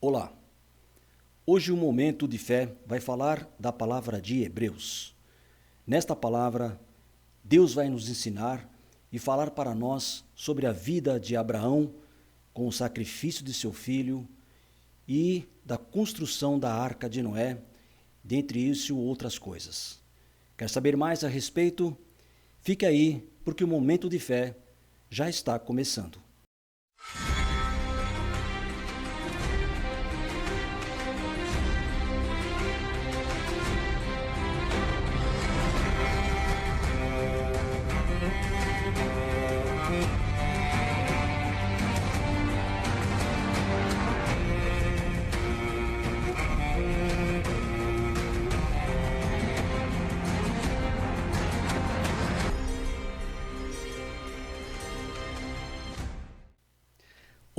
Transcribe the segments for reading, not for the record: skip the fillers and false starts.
Olá, hoje o Momento de Fé vai falar da palavra de Hebreus. Nesta palavra, Deus vai nos ensinar e falar para nós sobre a vida de Abraão com o sacrifício de seu filho e da construção da Arca de Noé, dentre isso outras coisas. Quer saber mais a respeito? Fique aí, porque o Momento de Fé já está começando.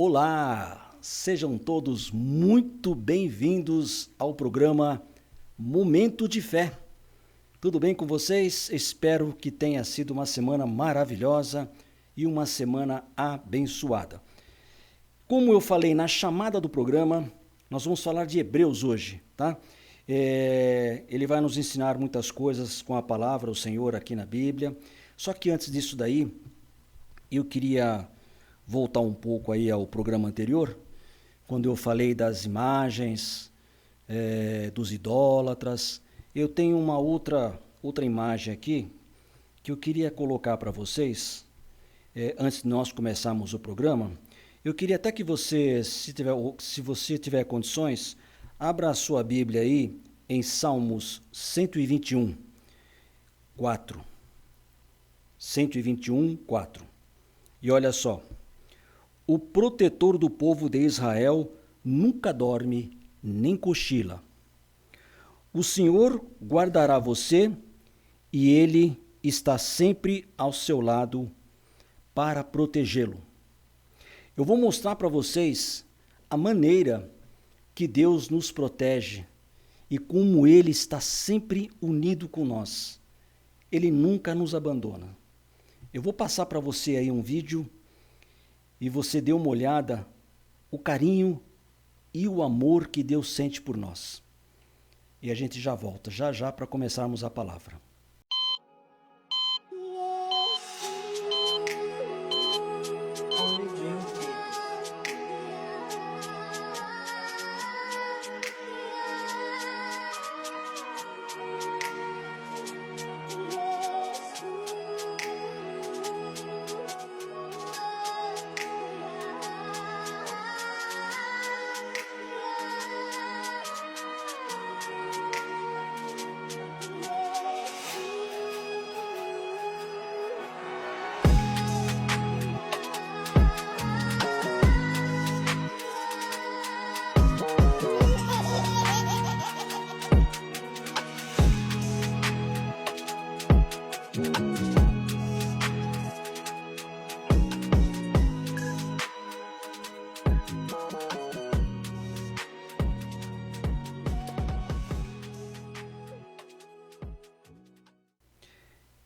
Olá, sejam todos muito bem-vindos ao programa Momento de Fé. Tudo bem com vocês? Espero que tenha sido uma semana maravilhosa e uma semana abençoada. Como eu falei na chamada do programa, nós vamos falar de Hebreus hoje, tá? Ele vai nos ensinar muitas coisas com a palavra, o Senhor, aqui na Bíblia. Só que antes disso daí, eu queria voltar um pouco aí ao programa anterior, quando eu falei das imagens, dos idólatras. Eu tenho uma outra imagem aqui que eu queria colocar para vocês, antes de nós começarmos o programa. Eu queria até que você, se você tiver condições, abra a sua Bíblia aí em Salmos 121, 4. 121, 4. E olha só. O protetor do povo de Israel nunca dorme nem cochila. O Senhor guardará você e Ele está sempre ao seu lado para protegê-lo. Eu vou mostrar para vocês a maneira que Deus nos protege e como Ele está sempre unido com nós. Ele nunca nos abandona. Eu vou passar para você aí um vídeo e você dê uma olhada, o carinho e o amor que Deus sente por nós. E a gente já volta, já para começarmos a palavra.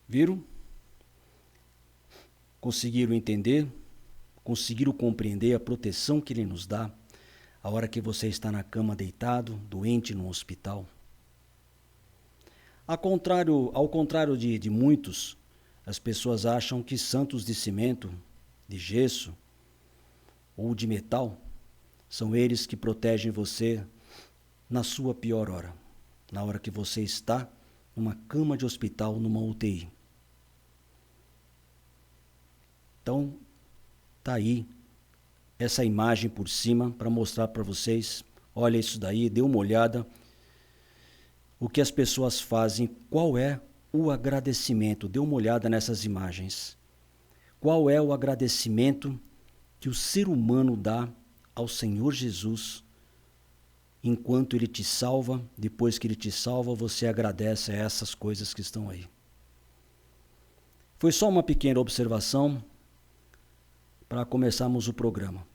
Viram? Conseguiram entender? Conseguiram compreender a proteção que Ele nos dá a hora que você está na cama deitado, doente no hospital? Ao contrário de muitos, as pessoas acham que santos de cimento, de gesso ou de metal são eles que protegem você na sua pior hora, na hora que você está numa cama de hospital, numa UTI. Então, tá aí essa imagem por cima para mostrar para vocês. Olha isso daí, dê uma olhada. O que as pessoas fazem, qual é o agradecimento? Dê uma olhada nessas imagens. Qual é o agradecimento que o ser humano dá ao Senhor Jesus enquanto Ele te salva? Depois que Ele te salva, você agradece a essas coisas que estão aí. Foi só uma pequena observação para começarmos o programa.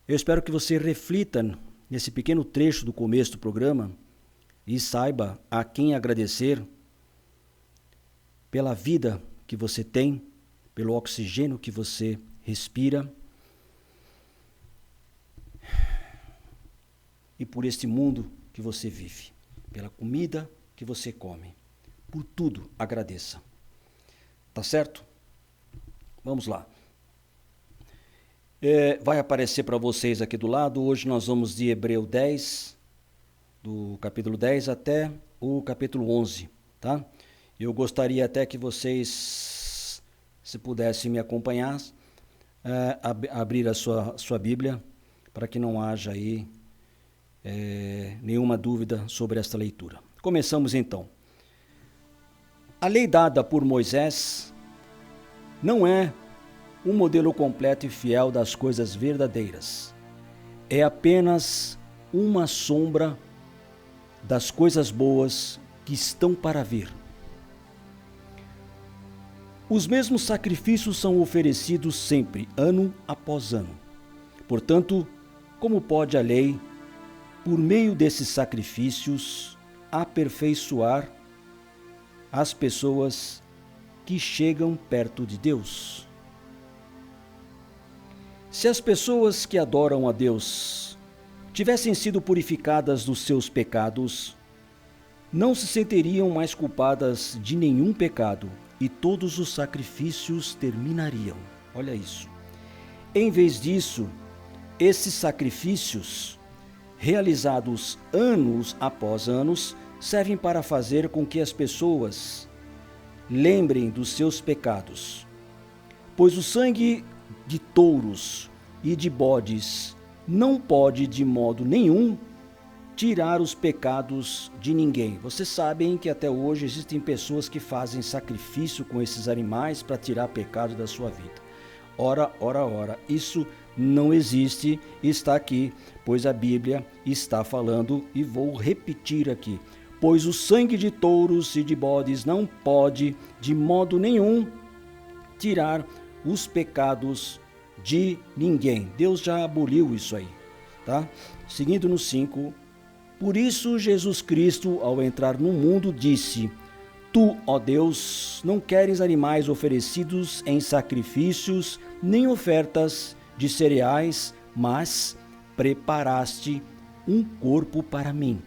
Eu espero que você reflita nesse pequeno trecho do começo do programa e saiba a quem agradecer pela vida que você tem, pelo oxigênio que você respira e por este mundo que você vive, pela comida que você come. Por tudo, agradeça. Tá certo? Vamos lá. Vai aparecer para vocês aqui do lado. Hoje nós vamos de Hebreu 10, do capítulo 10 até o capítulo 11, tá? Eu gostaria até que vocês, se pudessem me acompanhar, abrir a sua Bíblia, para que não haja aí nenhuma dúvida sobre esta leitura. Começamos então. A lei dada por Moisés não é um modelo completo e fiel das coisas verdadeiras. É apenas uma sombra das coisas boas que estão para vir. Os mesmos sacrifícios são oferecidos sempre, ano após ano. Portanto, como pode a lei, por meio desses sacrifícios, aperfeiçoar as pessoas que chegam perto de Deus? Se as pessoas que adoram a Deus tivessem sido purificadas dos seus pecados, não se sentiriam mais culpadas de nenhum pecado e todos os sacrifícios terminariam. Olha isso. Em vez disso, esses sacrifícios, realizados anos após anos, servem para fazer com que as pessoas lembrem dos seus pecados. Pois o sangue de touros e de bodes não pode de modo nenhum tirar os pecados de ninguém. Vocês sabem que até hoje existem pessoas que fazem sacrifício com esses animais para tirar pecado da sua vida. Ora, isso não existe, está aqui, pois a Bíblia está falando, e vou repetir aqui. Pois o sangue de touros e de bodes não pode de modo nenhum tirar os pecados de ninguém. Deus já aboliu isso aí, tá? Seguindo no 5, por isso Jesus Cristo, ao entrar no mundo, disse: Tu, ó Deus, não queres animais oferecidos em sacrifícios, nem ofertas de cereais, mas preparaste um corpo para mim.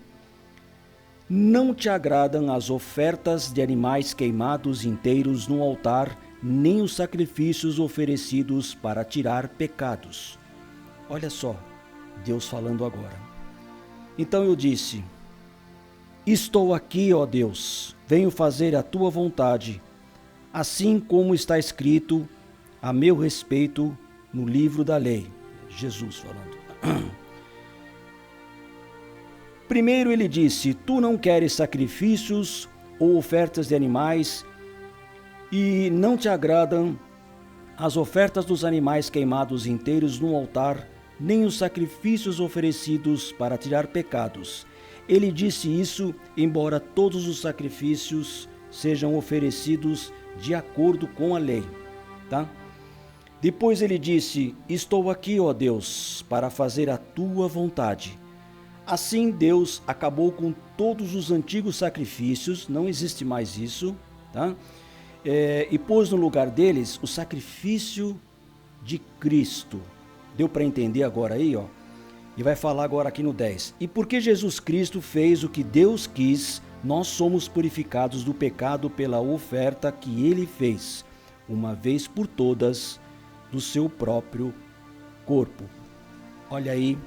Não te agradam as ofertas de animais queimados inteiros no altar, nem os sacrifícios oferecidos para tirar pecados. Olha só, Deus falando agora. Então eu disse: Estou aqui, ó Deus, venho fazer a tua vontade, assim como está escrito a meu respeito no livro da lei. Jesus falando. Primeiro ele disse: Tu não queres sacrifícios ou ofertas de animais, e não te agradam as ofertas dos animais queimados inteiros no altar, nem os sacrifícios oferecidos para tirar pecados. Ele disse isso, embora todos os sacrifícios sejam oferecidos de acordo com a lei, tá? Depois ele disse: Estou aqui, ó Deus, para fazer a tua vontade. Assim Deus acabou com todos os antigos sacrifícios, não existe mais isso, tá? E pôs no lugar deles o sacrifício de Cristo. Deu para entender agora aí, ó? E vai falar agora aqui no 10. E porque Jesus Cristo fez o que Deus quis, nós somos purificados do pecado pela oferta que ele fez, uma vez por todas, do seu próprio corpo. Olha aí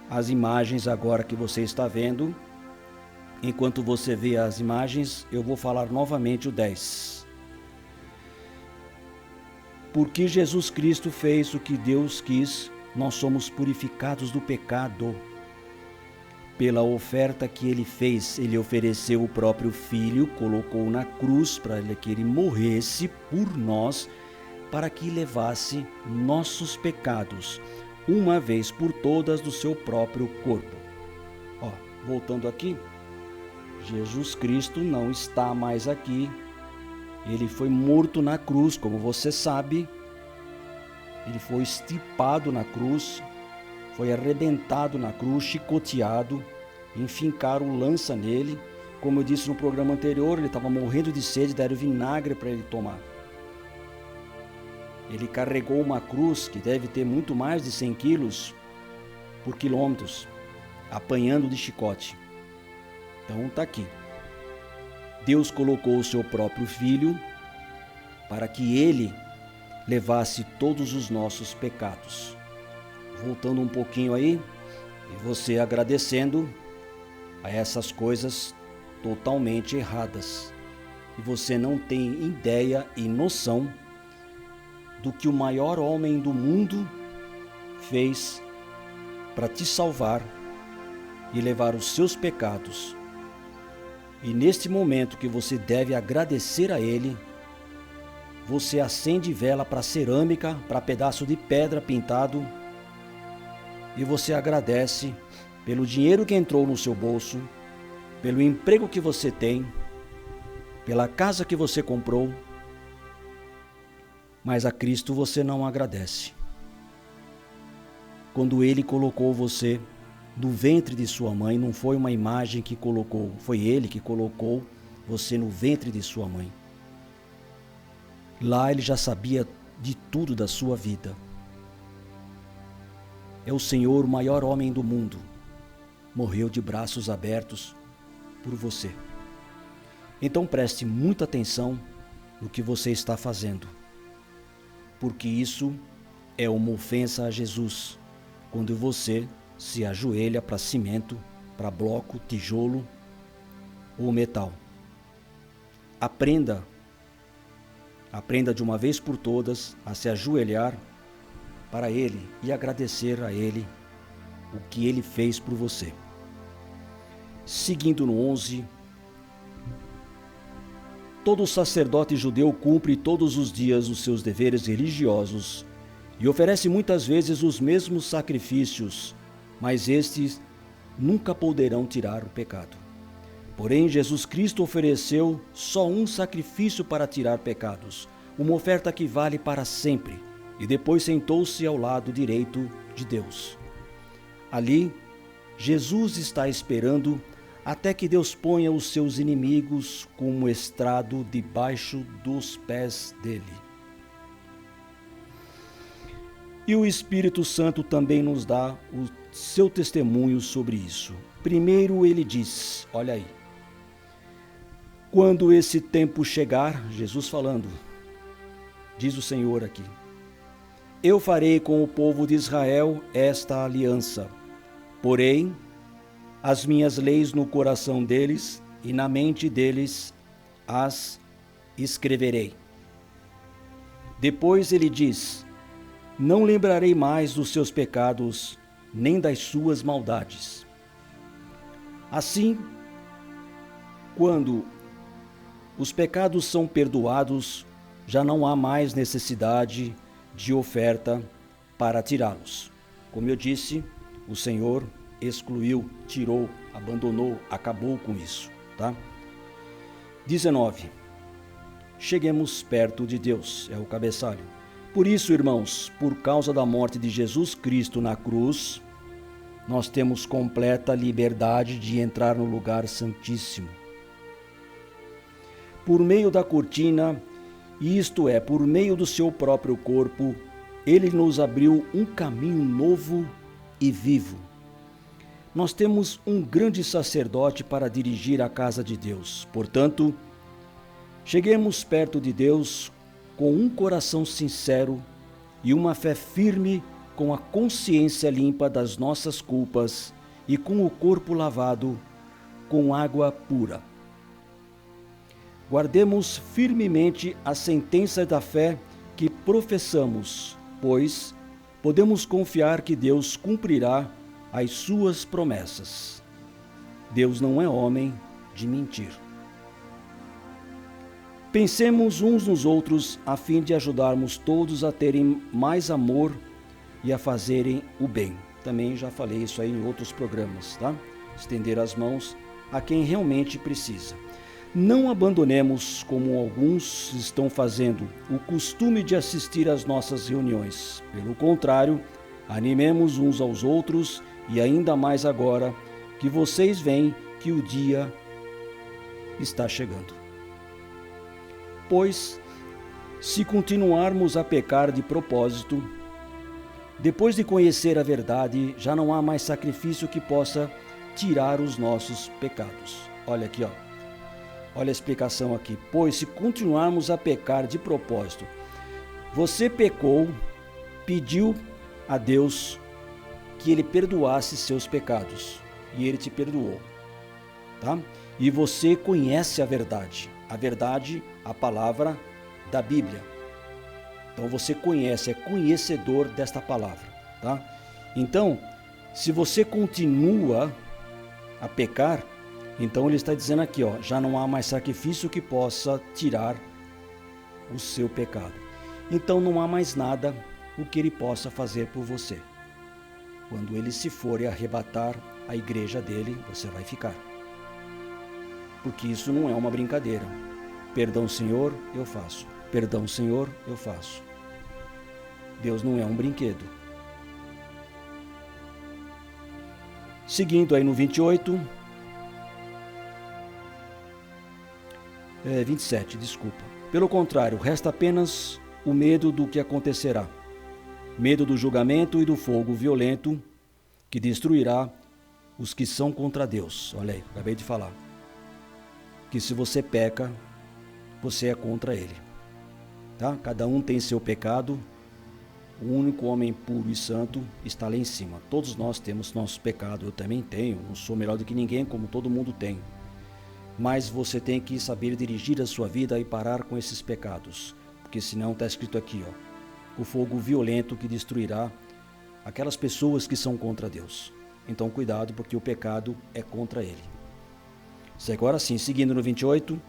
as imagens agora que você está vendo. Enquanto você vê as imagens, eu vou falar novamente o 10. Porque Jesus Cristo fez o que Deus quis, nós somos purificados do pecado pela oferta que ele fez. Ele ofereceu o próprio Filho, colocou na cruz para que ele morresse por nós, para que levasse nossos pecados, uma vez por todas, do seu próprio corpo. Ó, voltando aqui, Jesus Cristo não está mais aqui. Ele foi morto na cruz, como você sabe. Ele foi estipado na cruz, foi arrebentado na cruz, chicoteado, enfincaram lança nele. Como eu disse no programa anterior, ele estava morrendo de sede, deram vinagre para ele tomar. Ele carregou uma cruz que deve ter muito mais de 100 quilos por quilômetros. apanhando de chicote. Então está aqui. Deus colocou o seu próprio Filho para que ele levasse todos os nossos pecados. Voltando um pouquinho aí, e você agradecendo a essas coisas totalmente erradas. E você não tem ideia e noção do que o maior homem do mundo fez para te salvar e levar os seus pecados. E neste momento que você deve agradecer a Ele, você acende vela para cerâmica, para pedaço de pedra pintado, e você agradece pelo dinheiro que entrou no seu bolso, pelo emprego que você tem, pela casa que você comprou, mas a Cristo você não agradece. Quando Ele colocou você no ventre de sua mãe, não foi uma imagem que colocou, foi Ele que colocou você no ventre de sua mãe. Lá Ele já sabia de tudo da sua vida. É o Senhor, o maior homem do mundo, morreu de braços abertos por você. Então preste muita atenção no que você está fazendo, porque isso é uma ofensa a Jesus, quando você se ajoelha para cimento, para bloco, tijolo ou metal. Aprenda de uma vez por todas a se ajoelhar para Ele e agradecer a Ele o que Ele fez por você. Seguindo no 11, todo sacerdote judeu cumpre todos os dias os seus deveres religiosos e oferece muitas vezes os mesmos sacrifícios, mas estes nunca poderão tirar o pecado. Porém, Jesus Cristo ofereceu só um sacrifício para tirar pecados, uma oferta que vale para sempre, e depois sentou-se ao lado direito de Deus. Ali, Jesus está esperando até que Deus ponha os seus inimigos como estrado debaixo dos pés dele. E o Espírito Santo também nos dá o seu testemunho sobre isso. Primeiro ele diz, olha aí, quando esse tempo chegar, Jesus falando, diz o Senhor aqui, eu farei com o povo de Israel esta aliança, porém, as minhas leis no coração deles e na mente deles as escreverei. Depois ele diz, não lembrarei mais dos seus pecados, nem das suas maldades. Assim, quando os pecados são perdoados, já não há mais necessidade de oferta para tirá-los. Como eu disse, o Senhor excluiu, tirou, abandonou, acabou com isso, tá? 19. Cheguemos perto de Deus, é o cabeçalho. Por isso, irmãos, por causa da morte de Jesus Cristo na cruz, nós temos completa liberdade de entrar no lugar santíssimo. Por meio da cortina, isto é, por meio do seu próprio corpo, ele nos abriu um caminho novo e vivo. Nós temos um grande sacerdote para dirigir a casa de Deus. Portanto, cheguemos perto de Deus com um coração sincero e uma fé firme, com a consciência limpa das nossas culpas e com o corpo lavado com água pura. Guardemos firmemente a sentença da fé que professamos, pois podemos confiar que Deus cumprirá as suas promessas. Deus não é homem de mentir. Pensemos uns nos outros a fim de ajudarmos todos a terem mais amor e a fazerem o bem. Também já falei isso aí em outros programas, tá? Estender as mãos a quem realmente precisa. Não abandonemos, como alguns estão fazendo, o costume de assistir às nossas reuniões. Pelo contrário, animemos uns aos outros e ainda mais agora que vocês veem que o dia está chegando. Pois, se continuarmos a pecar de propósito, Depois de conhecer a verdade, já não há mais sacrifício que possa tirar os nossos pecados. Olha aqui, ó. Olha a explicação aqui. Pois se continuarmos a pecar de propósito, você pecou, pediu a Deus que Ele perdoasse seus pecados, e Ele te perdoou, tá? E você conhece a verdade, a palavra da Bíblia. Então você conhece, é conhecedor desta palavra, tá? Então, se você continua a pecar, então ele está dizendo aqui, ó, já não há mais sacrifício que possa tirar o seu pecado. Então não há mais nada o que ele possa fazer por você. Quando ele se for e arrebatar a igreja dele, você vai ficar. Porque isso não é uma brincadeira. Perdão, Senhor, eu faço. Perdão, Senhor, eu faço. Deus não é um brinquedo. Seguindo aí no 27, desculpa. Pelo contrário, resta apenas o medo do que acontecerá. Medo do julgamento e do fogo violento que destruirá os que são contra Deus. Olha aí, acabei de falar. Que se você peca, você é contra Ele. Tá? Cada um tem seu pecado. O único homem puro e santo está lá em cima. Todos nós temos nosso pecado. Eu também tenho. Não sou melhor do que ninguém, como todo mundo tem. Mas você tem que saber dirigir a sua vida e parar com esses pecados. Porque senão está escrito aqui, ó, o fogo violento que destruirá aquelas pessoas que são contra Deus. Então cuidado, porque o pecado é contra Ele. Agora sim, seguindo no 28,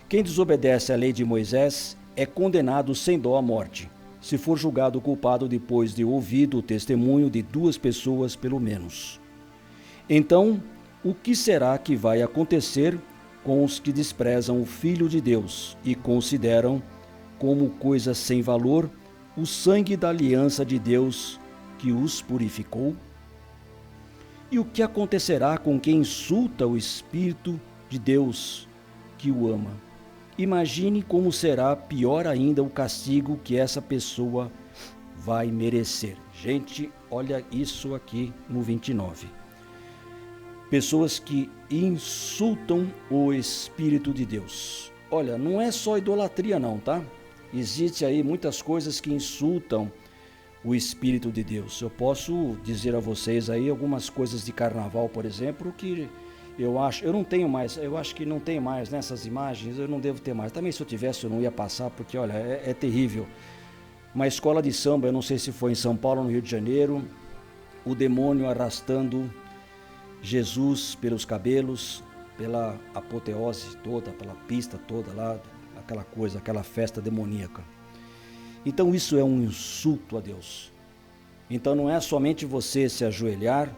quem desobedece à lei de Moisés é condenado sem dó à morte, se for julgado culpado depois de ouvido o testemunho de 2 pessoas pelo menos. Então, o que será que vai acontecer com os que desprezam o Filho de Deus e consideram como coisa sem valor o sangue da aliança de Deus que os purificou? E o que acontecerá com quem insulta o Espírito de Deus que o ama? Imagine como será pior ainda o castigo que essa pessoa vai merecer. Gente, olha isso aqui no 29. Pessoas que insultam o Espírito de Deus. Olha, não é só idolatria não, tá? Existe aí muitas coisas que insultam o Espírito de Deus. Eu posso dizer a vocês aí algumas coisas de carnaval, por exemplo, que eu acho que não tem mais nessas imagens, eu não devo ter mais. Também se eu tivesse eu não ia passar, porque olha, é terrível. Uma escola de samba, eu não sei se foi em São Paulo ou no Rio de Janeiro, o demônio arrastando Jesus pelos cabelos, pela apoteose toda, pela pista toda lá, aquela coisa, aquela festa demoníaca. Então isso é um insulto a Deus. Então não é somente você se ajoelhar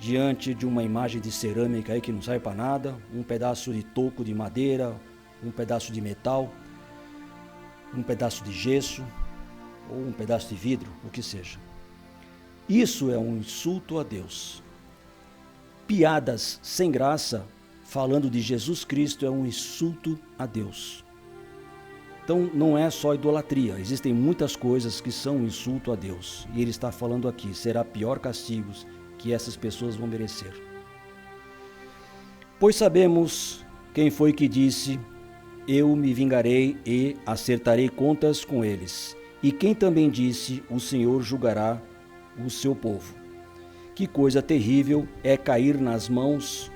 diante de uma imagem de cerâmica aí que não serve para nada, um pedaço de toco de madeira, um pedaço de metal, um pedaço de gesso ou um pedaço de vidro, o que seja. Isso é um insulto a Deus. Piadas sem graça falando de Jesus Cristo é um insulto a Deus. Então não é só idolatria, existem muitas coisas que são um insulto a Deus. E ele está falando aqui, será pior castigos que essas pessoas vão merecer. Pois sabemos quem foi que disse, eu me vingarei e acertarei contas com eles. E quem também disse, o Senhor julgará o seu povo. Que coisa terrível é cair nas mãos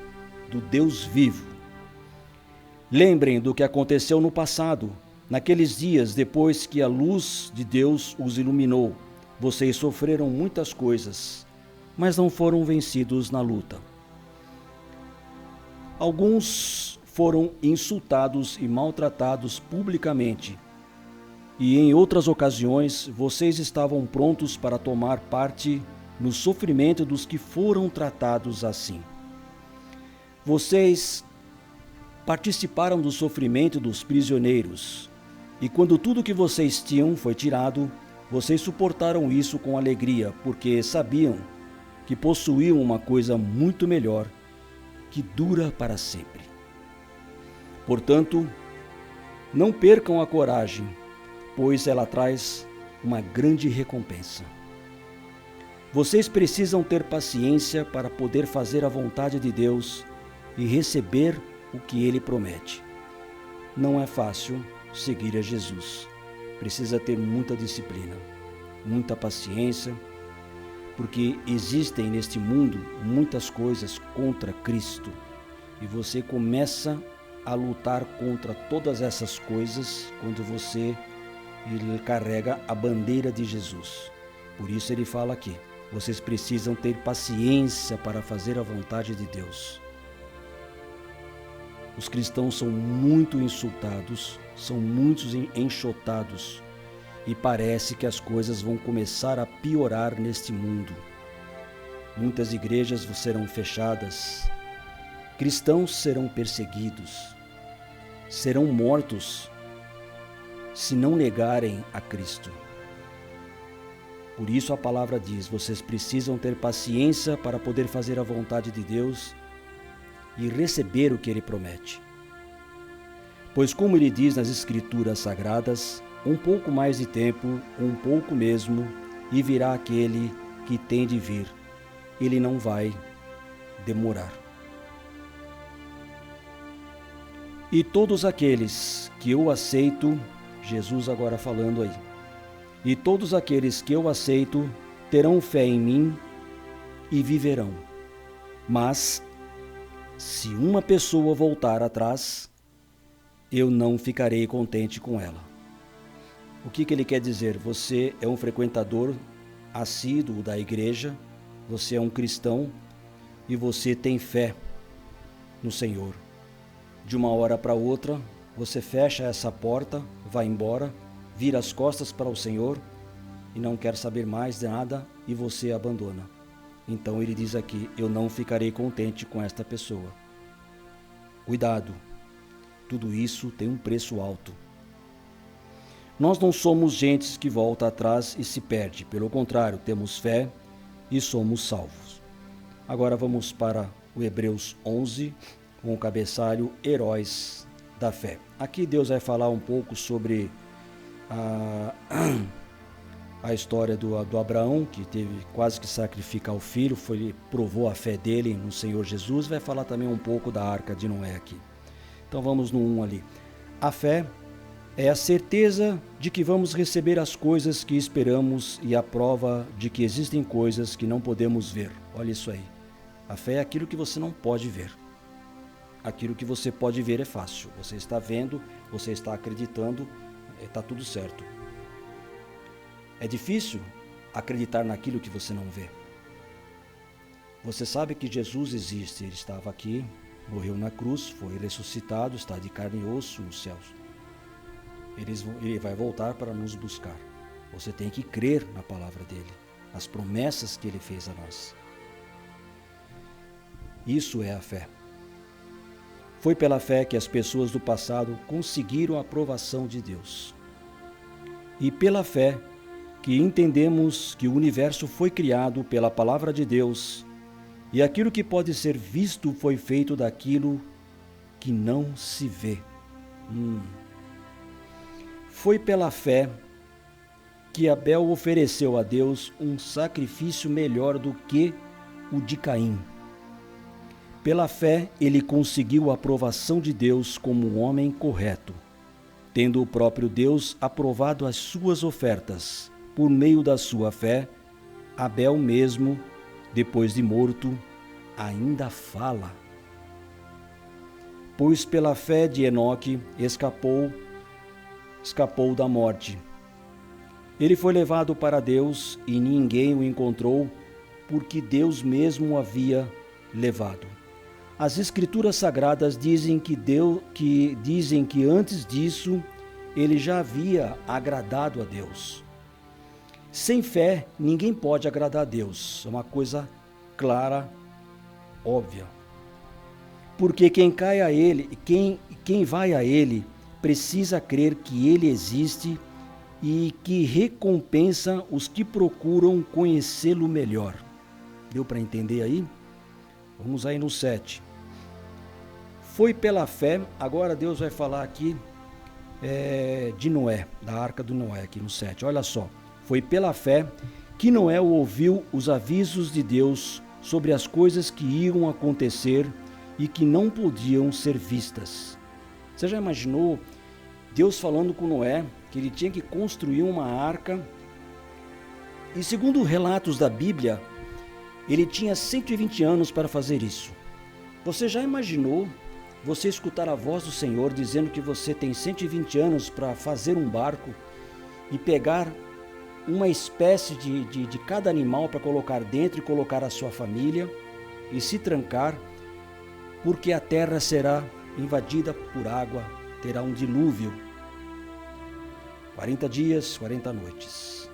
do Deus vivo. Lembrem do que aconteceu no passado, naqueles dias depois que a luz de Deus os iluminou. Vocês sofreram muitas coisas, mas não foram vencidos na luta. Alguns foram insultados e maltratados publicamente, e em outras ocasiões vocês estavam prontos para tomar parte no sofrimento dos que foram tratados assim. Vocês participaram do sofrimento dos prisioneiros, e quando tudo que vocês tinham foi tirado, vocês suportaram isso com alegria, porque sabiam que possuíam uma coisa muito melhor, que dura para sempre. Portanto, não percam a coragem, pois ela traz uma grande recompensa. Vocês precisam ter paciência para poder fazer a vontade de Deus e receber o que Ele promete. Não é fácil seguir a Jesus. Precisa ter muita disciplina, muita paciência, porque existem neste mundo muitas coisas contra Cristo. E você começa a lutar contra todas essas coisas quando você carrega a bandeira de Jesus. Por isso ele fala aqui, vocês precisam ter paciência para fazer a vontade de Deus. Os cristãos são muito insultados, são muitos enxotados, e parece que as coisas vão começar a piorar neste mundo. Muitas igrejas serão fechadas, cristãos serão perseguidos, serão mortos se não negarem a Cristo. Por isso a palavra diz, vocês precisam ter paciência para poder fazer a vontade de Deus e receber o que Ele promete. Pois como Ele diz nas Escrituras Sagradas, um pouco mais de tempo, um pouco mesmo, e virá aquele que tem de vir. Ele não vai demorar. E todos aqueles que eu aceito, Jesus agora falando aí, e todos aqueles que eu aceito terão fé em mim e viverão. Mas, se uma pessoa voltar atrás, eu não ficarei contente com ela. O que ele quer dizer? Você é um frequentador assíduo da igreja, você é um cristão e você tem fé no Senhor. De uma hora para outra, você fecha essa porta, vai embora, vira as costas para o Senhor e não quer saber mais de nada e você abandona. Então ele diz aqui, eu não ficarei contente com esta pessoa. Cuidado, tudo isso tem um preço alto. Nós não somos gentes que volta atrás e se perde, pelo contrário, temos fé e somos salvos. Agora vamos para o Hebreus 11, com o cabeçalho Heróis da Fé. Aqui Deus vai falar um pouco sobre a história do Abraão, que teve quase que sacrificar o filho, provou a fé dele no Senhor Jesus. Vai falar também um pouco da Arca de Noé aqui. Então vamos no 1 ali. A fé é a certeza de que vamos receber as coisas que esperamos e a prova de que existem coisas que não podemos ver. Olha isso aí. A fé é aquilo que você não pode ver. Aquilo que você pode ver é fácil. Você está vendo, você está acreditando, está tudo certo. É difícil acreditar naquilo que você não vê. Você sabe que Jesus existe, Ele estava aqui, morreu na cruz, foi ressuscitado, está de carne e osso nos céus. Ele vai voltar para nos buscar. Você tem que crer na palavra dele, nas promessas que ele fez a nós. Isso é a fé. Foi pela fé que as pessoas do passado conseguiram a aprovação de Deus. E pela fé que entendemos que o universo foi criado pela palavra de Deus e aquilo que pode ser visto foi feito daquilo que não se vê. Foi pela fé que Abel ofereceu a Deus um sacrifício melhor do que o de Caim. Pela fé, ele conseguiu a aprovação de Deus como um homem correto, tendo o próprio Deus aprovado as suas ofertas. Por meio da sua fé, Abel mesmo, depois de morto, ainda fala. Pois pela fé de Enoque escapou da morte. Ele foi levado para Deus e ninguém o encontrou, porque Deus mesmo o havia levado. As Escrituras Sagradas dizem que antes disso ele já havia agradado a Deus. Sem fé, ninguém pode agradar a Deus. É uma coisa clara, óbvia. Porque quem vai a Ele, precisa crer que Ele existe e que recompensa os que procuram conhecê-lo melhor. Deu para entender aí? Vamos aí no 7. Foi pela fé, agora Deus vai falar aqui de Noé, da Arca do Noé, aqui no 7. Olha só, foi pela fé que Noé ouviu os avisos de Deus sobre as coisas que iam acontecer e que não podiam ser vistas. Você já imaginou Deus falando com Noé que ele tinha que construir uma arca? E segundo relatos da Bíblia, ele tinha 120 anos para fazer isso. Você já imaginou você escutar a voz do Senhor dizendo que você tem 120 anos para fazer um barco e pegar uma espécie de cada animal para colocar dentro e colocar a sua família e se trancar, porque a terra será invadida por água, terá um dilúvio. 40 dias, 40 noites.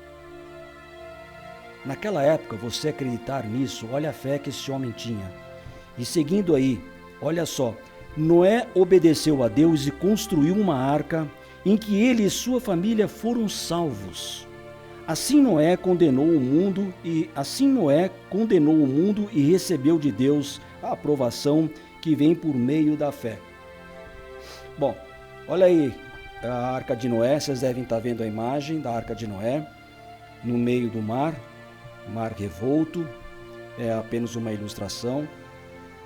Naquela época, você acreditar nisso, olha a fé que esse homem tinha. E seguindo aí, olha só, Noé obedeceu a Deus e construiu uma arca em que ele e sua família foram salvos. Assim Noé condenou o mundo e recebeu de Deus a aprovação que vem por meio da fé. Bom, olha aí a arca de Noé, vocês devem estar vendo a imagem da arca de Noé no meio do mar revolto, é apenas uma ilustração,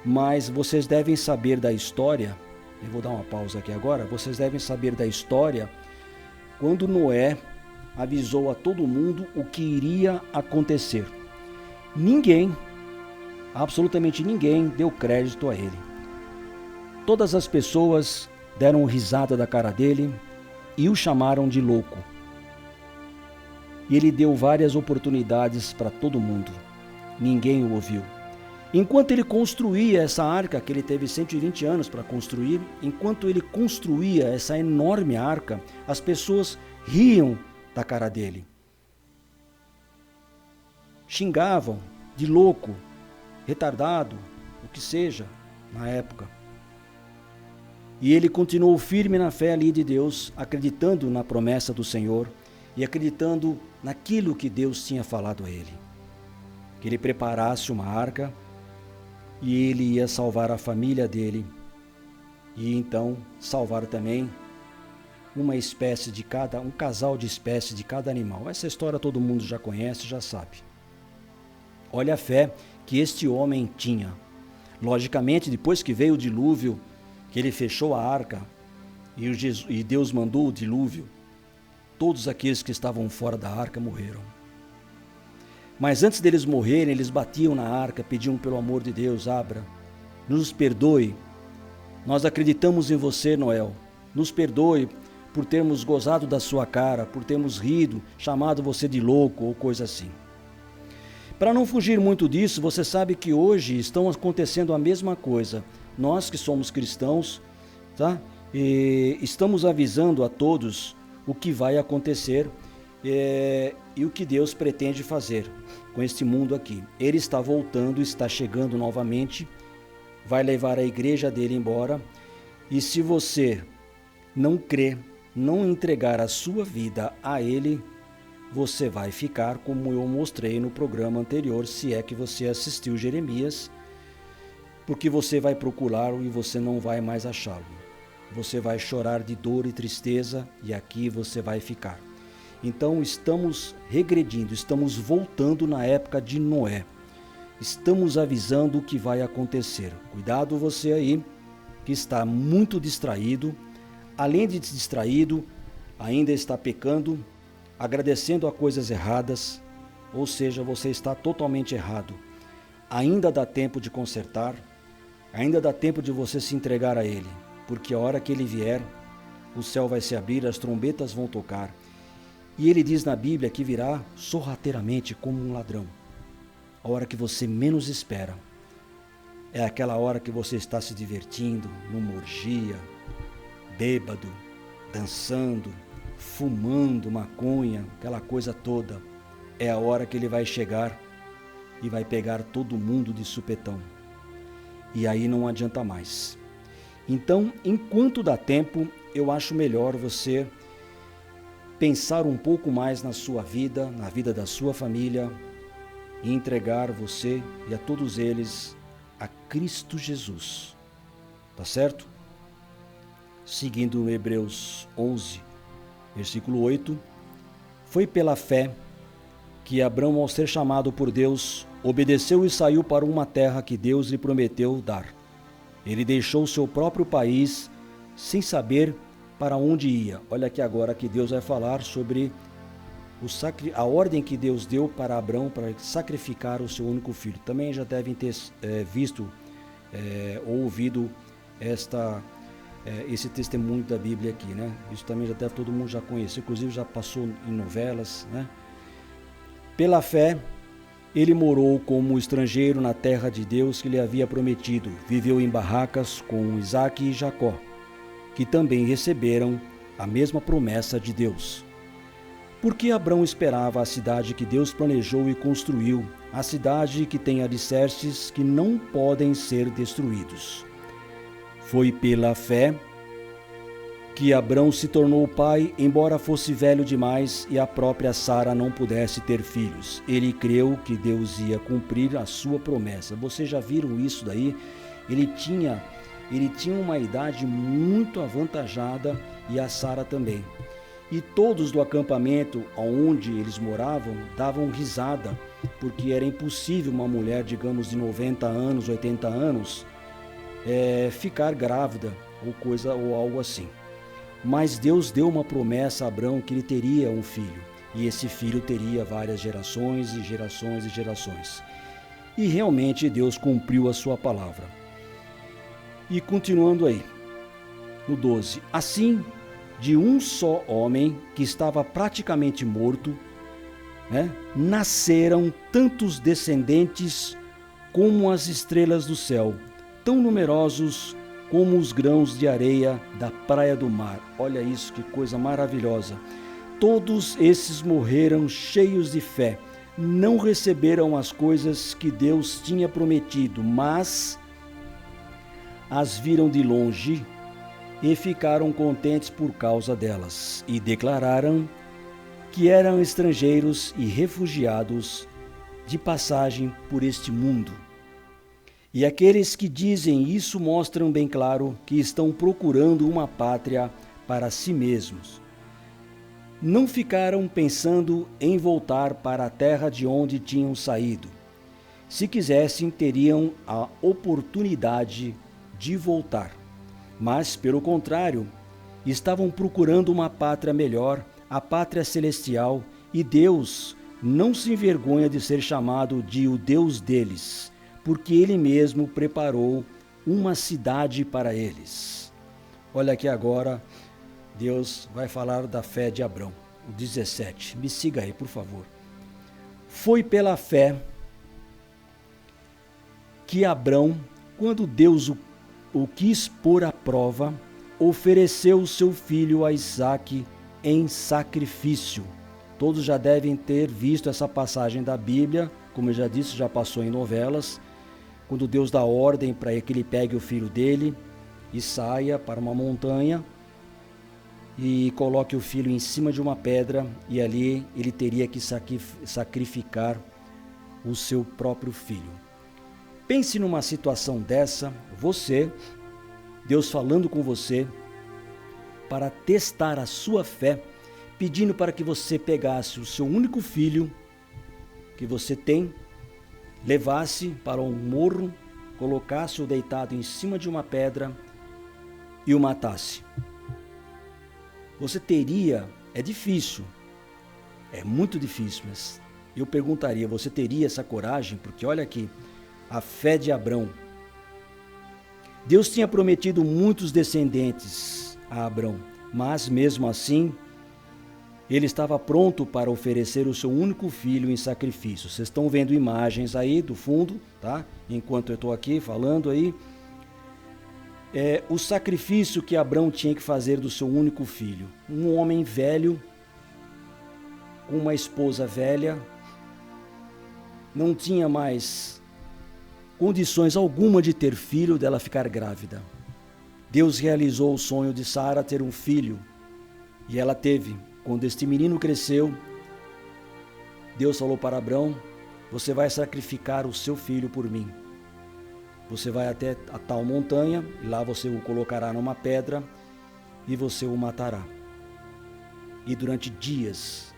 mas vocês devem saber da história, eu vou dar uma pausa aqui agora, vocês devem saber da história quando Noé avisou a todo mundo o que iria acontecer. Ninguém, absolutamente ninguém, deu crédito a ele. Todas as pessoas deram risada da cara dele e o chamaram de louco. E ele deu várias oportunidades para todo mundo. Ninguém o ouviu. Enquanto ele construía essa arca, que ele teve 120 anos para construir, enquanto ele construía essa enorme arca, as pessoas riam da cara dele. Xingavam de louco, retardado, o que seja, na época. E ele continuou firme na fé ali de Deus, acreditando na promessa do Senhor e acreditando naquilo que Deus tinha falado a ele. Que ele preparasse uma arca e ele ia salvar a família dele e então salvar também um casal de espécies de cada animal. Essa história todo mundo já conhece, já sabe. Olha a fé que este homem tinha. Logicamente, depois que veio o dilúvio, que ele fechou a arca e Deus mandou o dilúvio, todos aqueles que estavam fora da arca morreram. Mas antes deles morrerem, eles batiam na arca, pediam pelo amor de Deus: abra, nos perdoe, nós acreditamos em você, Noé, nos perdoe por termos gozado da sua cara, por termos rido, chamado você de louco ou coisa assim. Para não fugir muito disso, você sabe que hoje estão acontecendo a mesma coisa. Nós que somos cristãos, tá? E estamos avisando a todos o que vai acontecer e o que Deus pretende fazer com este mundo aqui. Ele está voltando, está chegando novamente, vai levar a igreja dele embora. E se você não crer, não entregar a sua vida a ele, você vai ficar como eu mostrei no programa anterior, se é que você assistiu Jeremias, porque você vai procurá-lo e você não vai mais achá-lo. Você vai chorar de dor e tristeza e aqui você vai ficar. Então estamos regredindo, estamos voltando na época de Noé. Estamos avisando o que vai acontecer. Cuidado você aí que está muito distraído, além de distraído, ainda está pecando, agradecendo a coisas erradas, ou seja, você está totalmente errado. Ainda dá tempo de consertar, ainda dá tempo de você se entregar a Ele, porque a hora que Ele vier, o céu vai se abrir, as trombetas vão tocar, e Ele diz na Bíblia que virá sorrateiramente como um ladrão. A hora que você menos espera, é aquela hora que você está se divertindo, numa orgia, bêbado, dançando, fumando maconha, aquela coisa toda. É a hora que ele vai chegar e vai pegar todo mundo de supetão. E aí não adianta mais. Então, enquanto dá tempo, eu acho melhor você pensar um pouco mais na sua vida, na vida da sua família, e entregar você e a todos eles a Cristo Jesus. Tá certo? Seguindo no Hebreus 11, versículo 8, foi pela fé que Abrão, ao ser chamado por Deus, obedeceu e saiu para uma terra que Deus lhe prometeu dar. Ele deixou seu próprio país sem saber para onde ia. Olha aqui agora que Deus vai falar sobre a ordem que Deus deu para Abrão para sacrificar o seu único filho. Também já devem ter visto ou ouvido esse testemunho da Bíblia aqui, né? Isso também já deve todo mundo já conhecer, inclusive já passou em novelas, né? Pela fé, ele morou como estrangeiro na terra de Deus que lhe havia prometido. Viveu em barracas com Isaque e Jacó, que também receberam a mesma promessa de Deus. Porque Abrão esperava a cidade que Deus planejou e construiu, a cidade que tem alicerces que não podem ser destruídos. Foi pela fé que Abrão se tornou pai, embora fosse velho demais e a própria Sara não pudesse ter filhos. Ele creu que Deus ia cumprir a sua promessa. Vocês já viram isso daí? Ele tinha uma idade muito avantajada e a Sara também. E todos do acampamento onde eles moravam davam risada, porque era impossível uma mulher, digamos, de 90 anos, 80 anos, ficar grávida ou algo assim. Mas Deus deu uma promessa a Abrão que ele teria um filho, e esse filho teria várias gerações e gerações e gerações. E realmente Deus cumpriu a sua palavra. E continuando aí, no 12. Assim, de um só homem que estava praticamente morto, nasceram tantos descendentes como as estrelas do céu, tão numerosos como os grãos de areia da praia do mar. Olha isso, que coisa maravilhosa. Todos esses morreram cheios de fé, não receberam as coisas que Deus tinha prometido, mas as viram de longe e ficaram contentes por causa delas, e declararam que eram estrangeiros e refugiados de passagem por este mundo. E aqueles que dizem isso mostram bem claro que estão procurando uma pátria para si mesmos. Não ficaram pensando em voltar para a terra de onde tinham saído. Se quisessem, teriam a oportunidade de voltar. Mas, pelo contrário, estavam procurando uma pátria melhor, a pátria celestial, e Deus não se envergonha de ser chamado de o Deus deles, porque Ele mesmo preparou uma cidade para eles. Olha aqui agora, Deus vai falar da fé de Abrão. O 17, me siga aí, por favor. Foi pela fé que Abrão, quando Deus o quis pôr à prova, ofereceu o seu filho a Isaque em sacrifício. Todos já devem ter visto essa passagem da Bíblia, como eu já disse, já passou em novelas, quando Deus dá ordem para que ele pegue o filho dele e saia para uma montanha e coloque o filho em cima de uma pedra, e ali ele teria que sacrificar o seu próprio filho. Pense numa situação dessa, Deus falando com você para testar a sua fé, pedindo para que você pegasse o seu único filho que você tem, levasse para um morro, colocasse-o deitado em cima de uma pedra e o matasse. Você teria, é difícil, é muito difícil, mas eu perguntaria, você teria essa coragem? Porque olha aqui, a fé de Abrão. Deus tinha prometido muitos descendentes a Abrão, mas mesmo assim, ele estava pronto para oferecer o seu único filho em sacrifício. Vocês estão vendo imagens aí do fundo, tá? Enquanto eu estou aqui falando aí. O sacrifício que Abrão tinha que fazer do seu único filho. Um homem velho, com uma esposa velha, não tinha mais condições alguma de ter filho, dela ficar grávida. Deus realizou o sonho de Sara ter um filho, e ela teve. Quando este menino cresceu, Deus falou para Abrão: você vai sacrificar o seu filho por mim. Você vai até a tal montanha, e lá você o colocará numa pedra, e você o matará. E durante dias,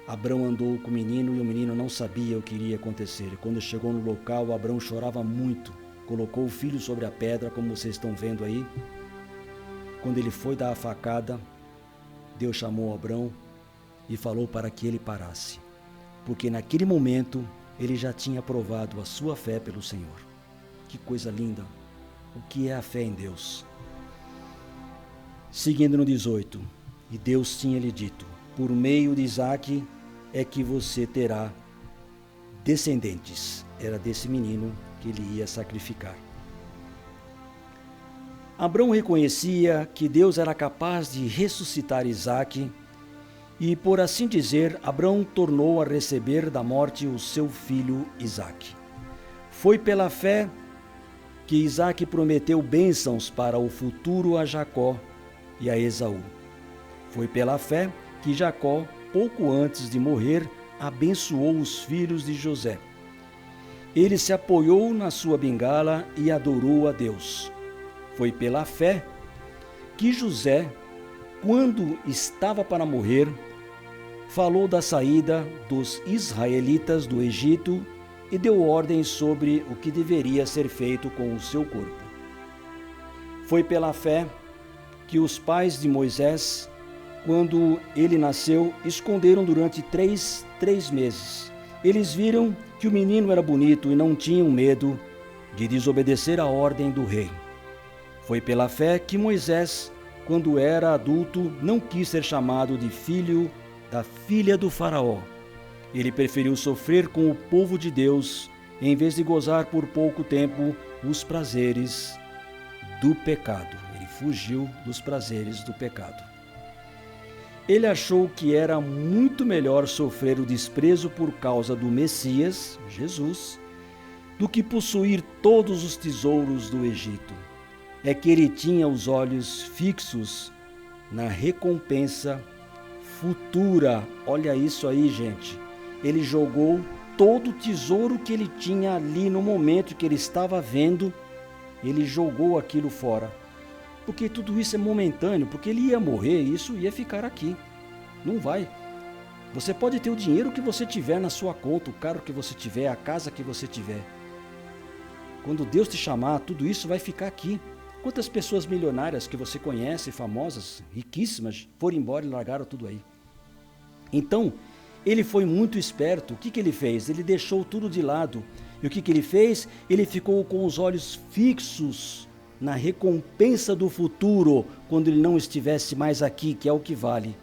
Abrão andou com o menino e o menino não sabia o que iria acontecer. Quando chegou no local, Abrão chorava muito. Colocou o filho sobre a pedra, como vocês estão vendo aí. Quando ele foi dar a facada, Deus chamou Abrão e falou para que ele parasse, porque naquele momento ele já tinha provado a sua fé pelo Senhor. Que coisa linda! O que é a fé em Deus? Seguindo no 18, e Deus tinha lhe dito: por meio de Isaque é que você terá descendentes. Era desse menino que ele ia sacrificar. Abrão reconhecia que Deus era capaz de ressuscitar Isaque e, por assim dizer, Abrão tornou a receber da morte o seu filho Isaque. Foi pela fé que Isaque prometeu bênçãos para o futuro a Jacó e a Esaú. Foi pela fé que Jacó, pouco antes de morrer, abençoou os filhos de José. Ele se apoiou na sua bengala e adorou a Deus. Foi pela fé que José, quando estava para morrer, falou da saída dos israelitas do Egito e deu ordens sobre o que deveria ser feito com o seu corpo. Foi pela fé que os pais de Moisés, quando ele nasceu, esconderam durante três meses. Eles viram que o menino era bonito e não tinham medo de desobedecer a ordem do rei. Foi pela fé que Moisés, quando era adulto, não quis ser chamado de filho da filha do faraó. Ele preferiu sofrer com o povo de Deus, em vez de gozar por pouco tempo os prazeres do pecado. Ele fugiu dos prazeres do pecado. Ele achou que era muito melhor sofrer o desprezo por causa do Messias, Jesus, do que possuir todos os tesouros do Egito. É que ele tinha os olhos fixos na recompensa futura. Olha isso aí, gente. Ele jogou todo o tesouro que ele tinha ali no momento que ele estava vendo, ele jogou aquilo fora. Porque tudo isso é momentâneo, porque ele ia morrer e isso ia ficar aqui. Não vai. Você pode ter o dinheiro que você tiver na sua conta, o carro que você tiver, a casa que você tiver. Quando Deus te chamar, tudo isso vai ficar aqui. Quantas pessoas milionárias que você conhece, famosas, riquíssimas, foram embora e largaram tudo aí? Então, ele foi muito esperto. O que ele fez? Ele deixou tudo de lado. E o que ele fez? Ele ficou com os olhos fixos na recompensa do futuro, quando ele não estivesse mais aqui, que é o que vale.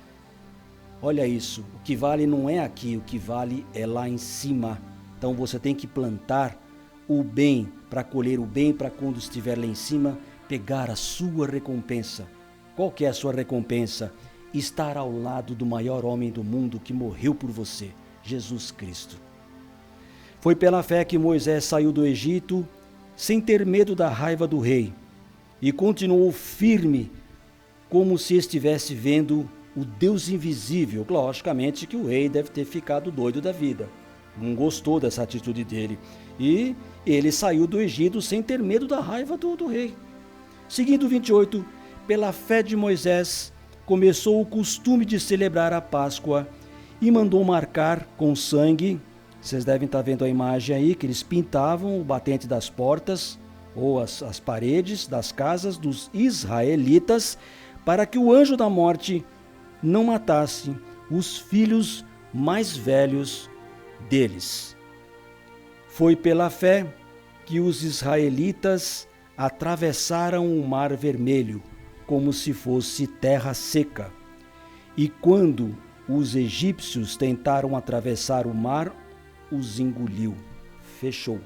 Olha isso, o que vale não é aqui, o que vale é lá em cima. Então você tem que plantar o bem para colher o bem, para quando estiver lá em cima, pegar a sua recompensa. Qual que é a sua recompensa? Estar ao lado do maior homem do mundo que morreu por você, Jesus Cristo. Foi pela fé que Moisés saiu do Egito sem ter medo da raiva do rei e continuou firme como se estivesse vendo o Deus invisível. Logicamente que o rei deve ter ficado doido da vida, não gostou dessa atitude dele e ele saiu do Egito sem ter medo da raiva do rei. Seguindo 28, pela fé de Moisés, começou o costume de celebrar a Páscoa e mandou marcar com sangue. Vocês devem estar vendo a imagem aí, que eles pintavam o batente das portas ou as paredes das casas dos israelitas para que o anjo da morte não matasse os filhos mais velhos deles. Foi pela fé que os israelitas atravessaram o Mar Vermelho como se fosse terra seca. E quando os egípcios tentaram atravessar o mar, os engoliu, fechou.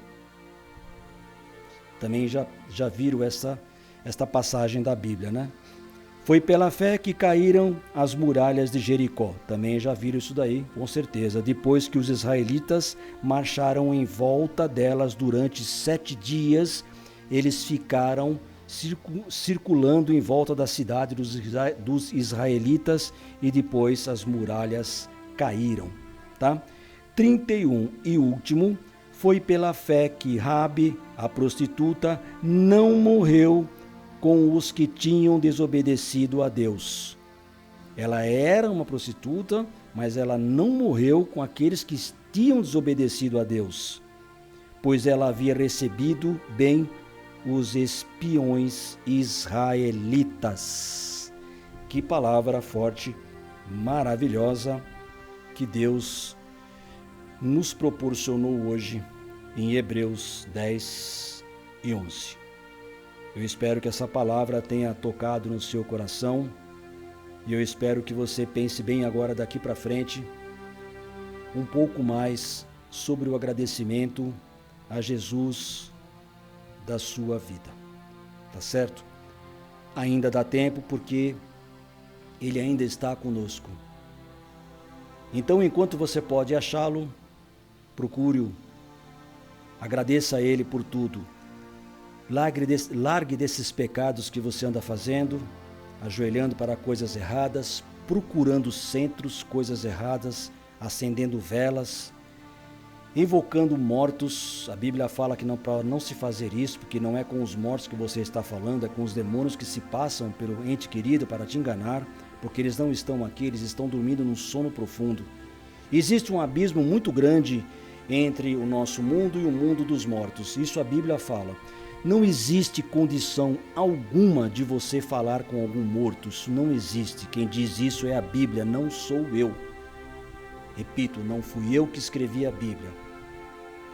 Também já viram esta passagem da Bíblia, né? Foi pela fé que caíram as muralhas de Jericó. Também já viram isso daí, com certeza. Depois que os israelitas marcharam em volta delas durante 7 dias, eles ficaram circulando em volta da cidade dos israelitas e depois as muralhas caíram, tá? 31 e último, foi pela fé que Raabe, a prostituta, não morreu com os que tinham desobedecido a Deus. Ela era uma prostituta, mas ela não morreu com aqueles que tinham desobedecido a Deus, pois ela havia recebido bem os espiões israelitas. Que palavra forte, maravilhosa, que Deus nos proporcionou hoje em Hebreus 10 e 11. Eu espero que essa palavra tenha tocado no seu coração e eu espero que você pense bem agora daqui para frente um pouco mais sobre o agradecimento a Jesus da sua vida, tá certo? Ainda dá tempo porque Ele ainda está conosco. Então, enquanto você pode achá-lo, procure-o, agradeça a Ele por tudo. Largue desses pecados que você anda fazendo, ajoelhando para coisas erradas, procurando centros, coisas erradas, acendendo velas, invocando mortos. A Bíblia fala que para não se fazer isso, porque não é com os mortos que você está falando, é com os demônios que se passam pelo ente querido para te enganar, porque eles não estão aqui, eles estão dormindo num sono profundo. Existe um abismo muito grande entre o nosso mundo e o mundo dos mortos. Isso a Bíblia fala. Não existe condição alguma de você falar com algum morto. Isso não existe. Quem diz isso é a Bíblia, não sou eu. Repito, não fui eu que escrevi a Bíblia.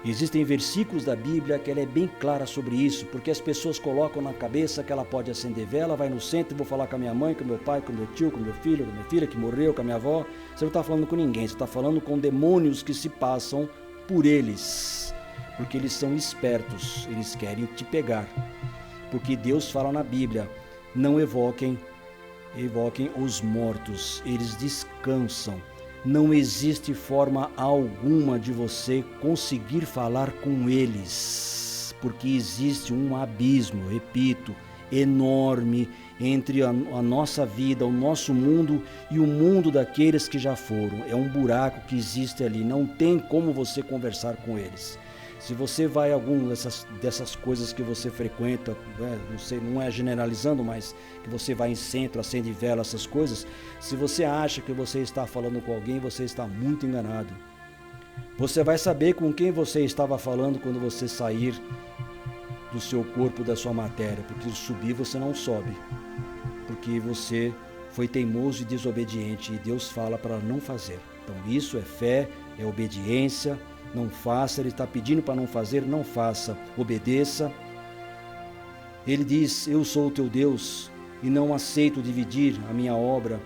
Existem versículos da Bíblia que ela é bem clara sobre isso, porque as pessoas colocam na cabeça que ela pode acender vela, vai no centro e vou falar com a minha mãe, com meu pai, com meu tio, com meu filho, com minha filha que morreu, com a minha avó. Você não está falando com ninguém, você está falando com demônios que se passam por eles, porque eles são espertos, eles querem te pegar. Porque Deus fala na Bíblia, não evoquem os mortos, eles descansam. Não existe forma alguma de você conseguir falar com eles, porque existe um abismo, repito, enorme entre a nossa vida, o nosso mundo e o mundo daqueles que já foram. É um buraco que existe ali, não tem como você conversar com eles. Se você vai a alguma dessas coisas que você frequenta, não sei, não é generalizando, mas que você vai em centro, acende vela, essas coisas, se você acha que você está falando com alguém, você está muito enganado. Você vai saber com quem você estava falando quando você sair do seu corpo, da sua matéria, porque subir você não sobe, porque você foi teimoso e desobediente e Deus fala para não fazer. Então isso é fé, é obediência. Não faça, Ele está pedindo para não fazer, não faça, obedeça. Ele diz, eu sou o teu Deus e não aceito dividir a minha obra,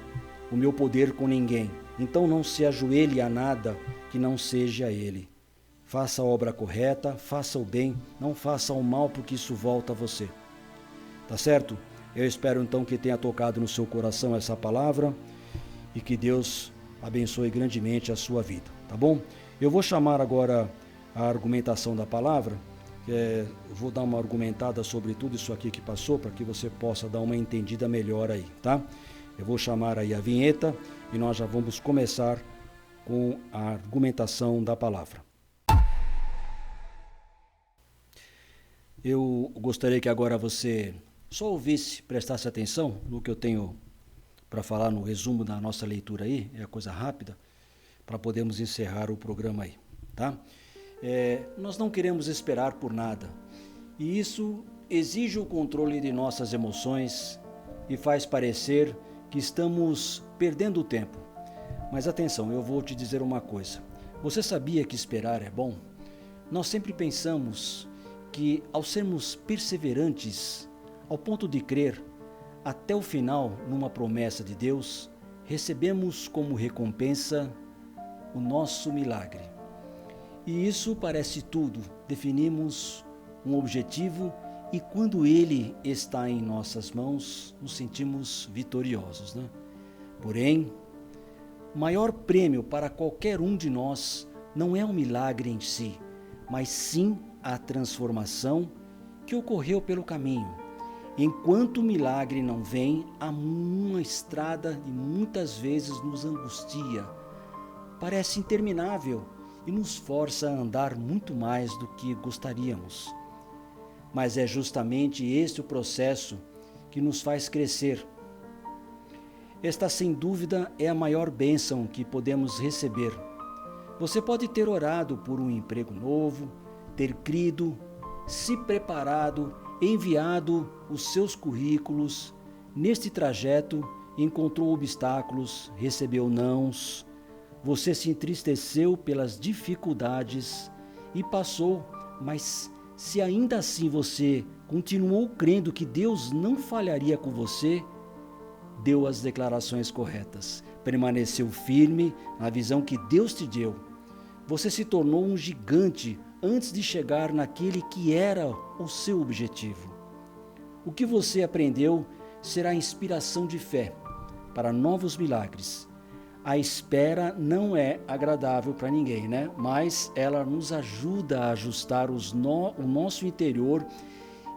o meu poder com ninguém. Então não se ajoelhe a nada que não seja Ele. Faça a obra correta, faça o bem, não faça o mal, porque isso volta a você. Tá certo? Eu espero então que tenha tocado no seu coração essa palavra e que Deus abençoe grandemente a sua vida, tá bom? Eu vou chamar agora a argumentação da palavra, vou dar uma argumentada sobre tudo isso aqui que passou, para que você possa dar uma entendida melhor aí, tá? Eu vou chamar aí a vinheta e nós já vamos começar com a argumentação da palavra. Eu gostaria que agora você só ouvisse, prestasse atenção no que eu tenho para falar no resumo da nossa leitura aí, é coisa rápida, para podermos encerrar o programa aí, tá? Nós não queremos esperar por nada, e isso exige o controle de nossas emoções e faz parecer que estamos perdendo o tempo. Mas atenção, eu vou te dizer uma coisa. Você sabia que esperar é bom? Nós sempre pensamos que, ao sermos perseverantes, ao ponto de crer até o final numa promessa de Deus, recebemos como recompensa o nosso milagre. E isso parece tudo. Definimos um objetivo e quando ele está em nossas mãos, nos sentimos vitoriosos, né? Porém, o maior prêmio para qualquer um de nós não é o milagre em si, mas sim a transformação que ocorreu pelo caminho. Enquanto o milagre não vem, há uma estrada e muitas vezes nos angustia. Parece interminável e nos força a andar muito mais do que gostaríamos. Mas é justamente este o processo que nos faz crescer. Esta, sem dúvida, é a maior bênção que podemos receber. Você pode ter orado por um emprego novo, ter crido, se preparado, enviado os seus currículos. Neste trajeto, encontrou obstáculos, recebeu nãos. Você se entristeceu pelas dificuldades e passou, mas se ainda assim você continuou crendo que Deus não falharia com você, deu as declarações corretas, permaneceu firme na visão que Deus te deu. Você se tornou um gigante antes de chegar naquele que era o seu objetivo. O que você aprendeu será inspiração de fé para novos milagres. A espera não é agradável para ninguém, né? Mas ela nos ajuda a ajustar o nosso interior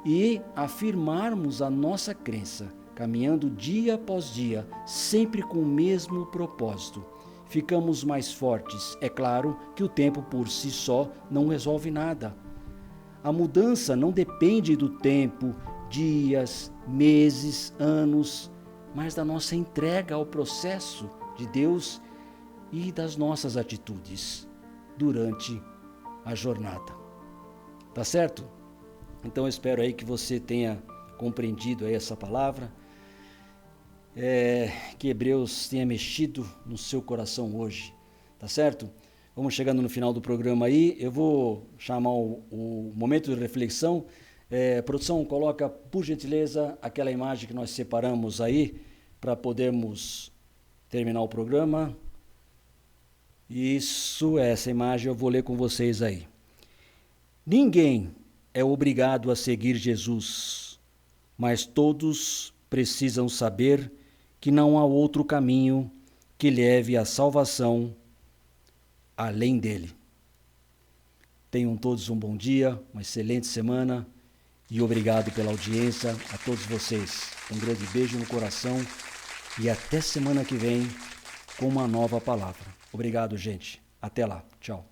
e afirmarmos a nossa crença, caminhando dia após dia, sempre com o mesmo propósito. Ficamos mais fortes. É claro que o tempo por si só não resolve nada. A mudança não depende do tempo, dias, meses, anos, mas da nossa entrega ao processo de Deus e das nossas atitudes durante a jornada. Tá certo? Então eu espero aí que você tenha compreendido aí essa palavra, que Hebreus tenha mexido no seu coração hoje, tá certo? Vamos chegando no final do programa aí, eu vou chamar o momento de reflexão. Produção, coloca por gentileza aquela imagem que nós separamos aí para podermos terminar o programa. Isso, essa imagem eu vou ler com vocês aí. Ninguém é obrigado a seguir Jesus, mas todos precisam saber que não há outro caminho que leve à salvação além dele. Tenham todos um bom dia, uma excelente semana e obrigado pela audiência a todos vocês. Um grande beijo no coração e até semana que vem com uma nova palavra. Obrigado, gente. Até lá. Tchau.